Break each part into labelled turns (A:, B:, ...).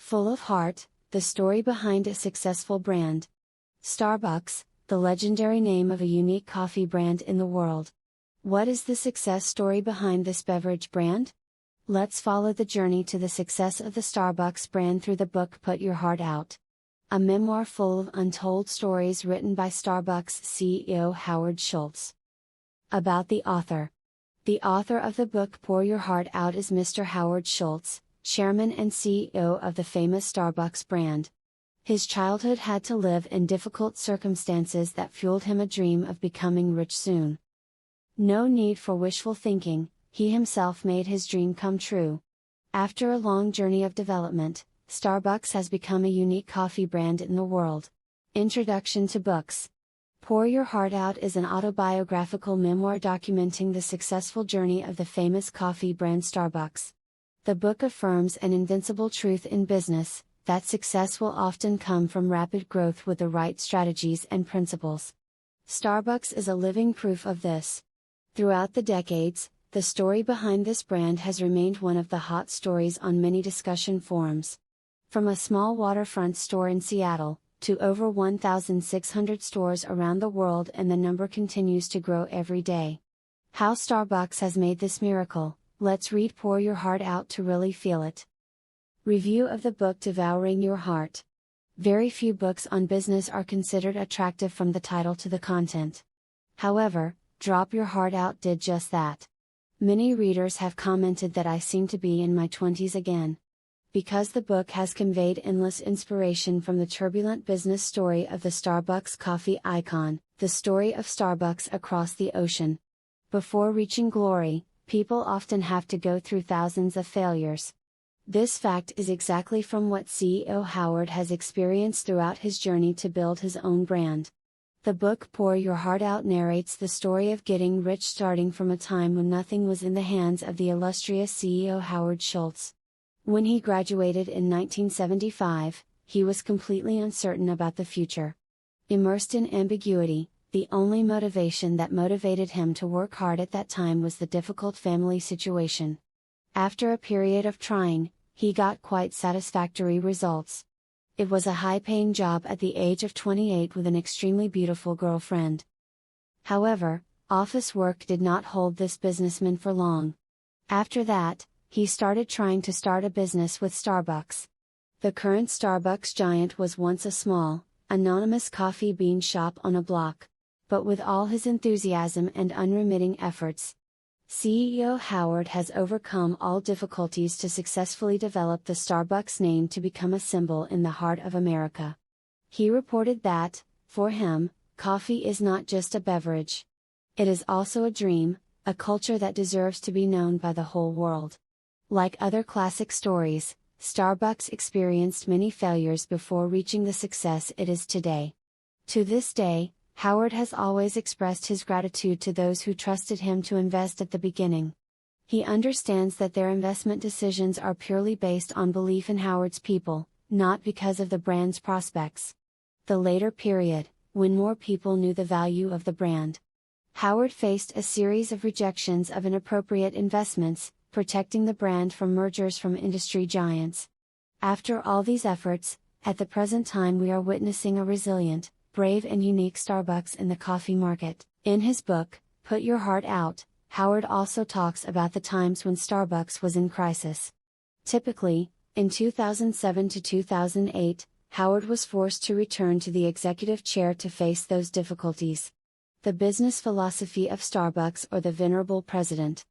A: Full of heart, the story behind a successful brand. Starbucks, the legendary name of a unique coffee brand in the world. What is the success story behind this beverage brand? Let's follow the journey to the success of the Starbucks brand through the book Put Your Heart Out. A memoir full of untold stories written by Starbucks CEO Howard Schultz. About the author. The author of the book Pour Your Heart Out is Mr. Howard Schultz, chairman and CEO of the famous Starbucks brand. His childhood had to live in difficult circumstances that fueled him a dream of becoming rich soon. No need for wishful thinking, he himself made his dream come true. After a long journey of development, Starbucks has become a unique coffee brand in the world. Introduction to books. Pour Your Heart Out is an autobiographical memoir documenting the successful journey of the famous coffee brand Starbucks. The book affirms an invincible truth in business, that success will often come from rapid growth with the right strategies and principles. Starbucks is a living proof of this. Throughout the decades, the story behind this brand has remained one of the hot stories on many discussion forums. From a small waterfront store in Seattle, to over 1,600 stores around the world, and the number continues to grow every day. How Starbucks has made this miracle. Let's read Pour Your Heart Out to really feel it. Review of the book Devouring Your Heart. Very few books on business are considered attractive from the title to the content. However, Drop Your Heart Out did just that. Many readers have commented that I seem to be in my 20s again. Because the book has conveyed endless inspiration from the turbulent business story of the Starbucks coffee icon, the story of Starbucks across the ocean. Before reaching glory, people often have to go through thousands of failures. This fact is exactly from what CEO Howard has experienced throughout his journey to build his own brand. The book Pour Your Heart Out narrates the story of getting rich starting from a time when nothing was in the hands of the illustrious CEO Howard Schultz. When he graduated in 1975, he was completely uncertain about the future. Immersed in ambiguity, the only motivation that motivated him to work hard at that time was the difficult family situation. After a period of trying, he got quite satisfactory results. It was a high-paying job at the age of 28 with an extremely beautiful girlfriend. However, office work did not hold this businessman for long. After that, he started trying to start a business with Starbucks. The current Starbucks giant was once a small, anonymous coffee bean shop on a block. But with all his enthusiasm and unremitting efforts, CEO Howard has overcome all difficulties to successfully develop the Starbucks name to become a symbol in the heart of America. He reported that, for him, coffee is not just a beverage. It is also a dream, a culture that deserves to be known by the whole world. Like other classic stories, Starbucks experienced many failures before reaching the success it is today. To this day, Howard has always expressed his gratitude to those who trusted him to invest at the beginning. He understands that their investment decisions are purely based on belief in Howard's people, not because of the brand's prospects. The later period, when more people knew the value of the brand, Howard faced a series of rejections of inappropriate investments, protecting the brand from mergers from industry giants. After all these efforts, at the present time we are witnessing a resilient, brave and unique Starbucks in the coffee market. In his book, Put Your Heart Out, Howard also talks about the times when Starbucks was in crisis. Typically, in 2007 to 2008, Howard was forced to return to the executive chair to face those difficulties. The business philosophy of Starbucks or the venerable president.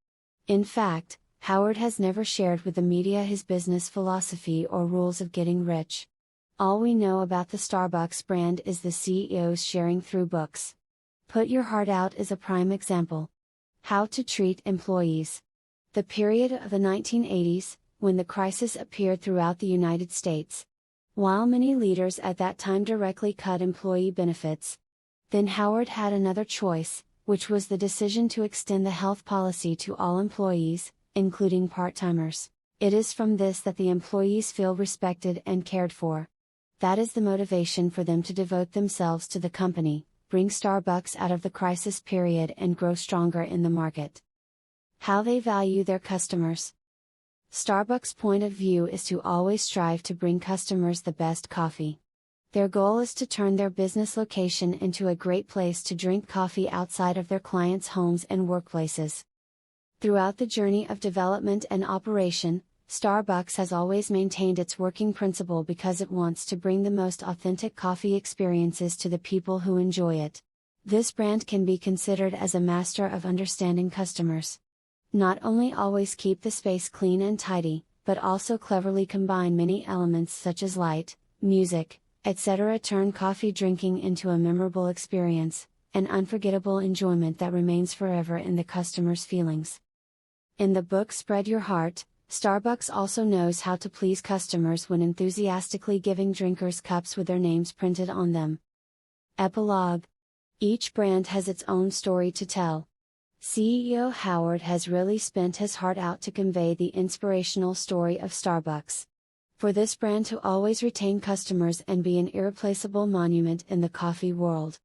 A: In fact, Howard has never shared with the media his business philosophy or rules of getting rich. All we know about the Starbucks brand is the CEO's sharing through books. Put Your Heart Out is a prime example. How to treat employees. The period of the 1980s, when the crisis appeared throughout the United States. While many leaders at that time directly cut employee benefits, then Howard had another choice, which was the decision to extend the health policy to all employees, including part-timers. It is from this that the employees feel respected and cared for. That is the motivation for them to devote themselves to the company, bring Starbucks out of the crisis period and grow stronger in the market. How they value their customers. Starbucks' point of view is to always strive to bring customers the best coffee. Their goal is to turn their business location into a great place to drink coffee outside of their clients' homes and workplaces. Throughout the journey of development and operation, Starbucks has always maintained its working principle because it wants to bring the most authentic coffee experiences to the people who enjoy it. This brand can be considered as a master of understanding customers. Not only always keep the space clean and tidy, but also cleverly combine many elements such as light, music, etc. turn coffee drinking into a memorable experience, an unforgettable enjoyment that remains forever in the customer's feelings. In the book Spread Your Heart, Starbucks also knows how to please customers when enthusiastically giving drinkers cups with their names printed on them. Epilogue. Each brand has its own story to tell. CEO Howard has really spent his heart out to convey the inspirational story of Starbucks. For this brand to always retain customers and be an irreplaceable monument in the coffee world.